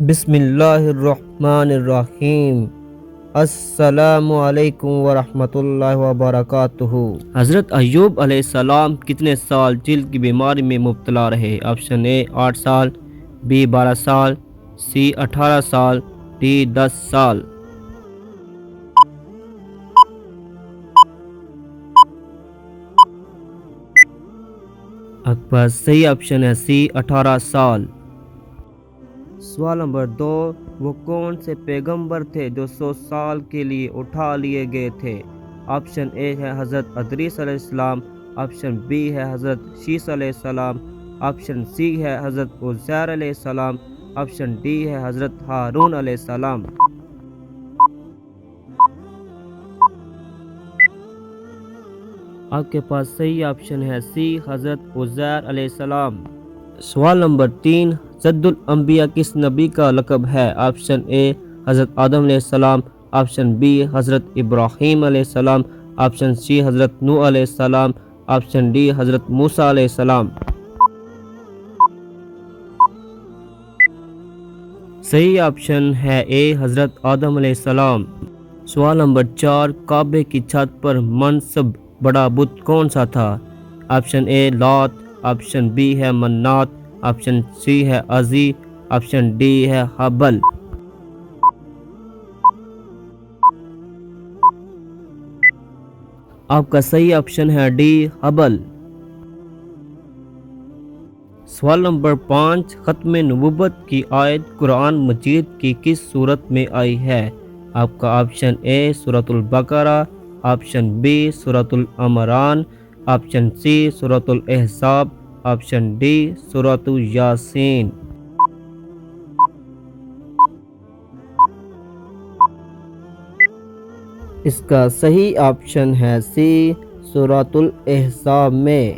بسم اللہ الرحمن الرحیم۔ السلام علیکم ورحمۃ اللہ وبرکاتہ۔ حضرت ایوب علیہ السلام کتنے سال جلد کی بیماری میں مبتلا رہے؟ آپشن اے 8 سال، بی 12 سال، سی 18 سال، ڈی 10 سال۔ آپ کا صحیح آپشن ہے سی 18 سال۔ سوال نمبر 2، وہ کون سے پیغمبر تھے جو 100 سال کے لیے اٹھا لیے گئے تھے؟ آپشن اے ہے حضرت ادریس علیہ السلام، آپشن بی ہے حضرت شیس علیہ السلام، آپشن سی ہے حضرت عزیر علیہ السلام، آپشن ڈی ہے حضرت ہارون علیہ السلام۔ آپ کے پاس صحیح آپشن ہے سی حضرت عزیر علیہ السلام۔ سوال نمبر 3، جد الانبیاء کس نبی کا لقب ہے؟ آپشن اے حضرت آدم علیہ السلام، آپشن بی حضرت ابراہیم علیہ السلام، آپشن سی حضرت نوح علیہ السلام، آپشن ڈی حضرت موسیٰ علیہ السلام۔ صحیح آپشن ہے اے حضرت آدم علیہ السلام۔ سوال نمبر 4، کعبے کی چھت پر منصب بڑا بت کون سا تھا؟ آپشن اے لات، آپشن بی ہے منات، آپشن سی ہے عزی، آپشن ڈی ہے حبل۔ آپ کا صحیح آپشن ہے ڈی حبل۔ سوال نمبر 5، ختم نبوت کی آیت قرآن مجید کی کس صورت میں آئی ہے؟ آپ کا آپشن اے سورۃ البقرہ، آپشن بی سورۃ العمران، آپشن سی سورۃ الاحزاب، آپشن ڈی سورۃ یاسین۔ اس کا صحیح آپشن ہے سی سورۃ الاحزاب میں۔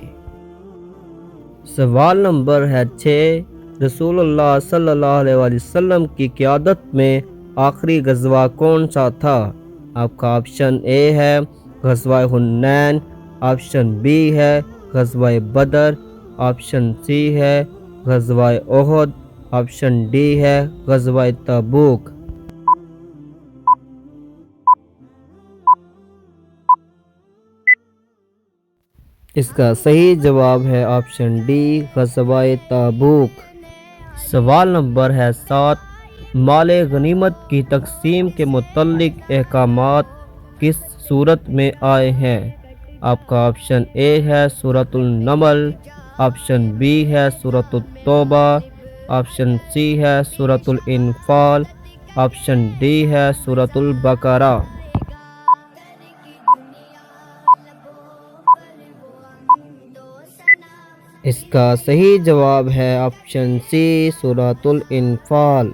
سوال نمبر ہے 6، رسول اللہ صلی اللہ علیہ وسلم کی قیادت میں آخری غزوہ کون سا تھا؟ آپ کا آپشن اے ہے غزوہ حنین، آپشن بی ہے غزوہ بدر، آپشن سی ہے غزوہ احد، آپشن ڈی ہے غزوہ تبوک۔ اس کا صحیح جواب ہے آپشن ڈی غزوہ تبوک۔ سوال نمبر ہے 7، مال غنیمت کی تقسیم کے متعلق احکامات کس صورت میں آئے ہیں؟ آپ کا آپشن اے ہے سورۃ النمل، آپشن بی ہے سورۃ التوبہ، آپشن سی ہے سورۃ الانفال، آپشن ڈی ہے سورۃ البقرہ۔ اس کا صحیح جواب ہے آپشن سی سورۃ الانفال۔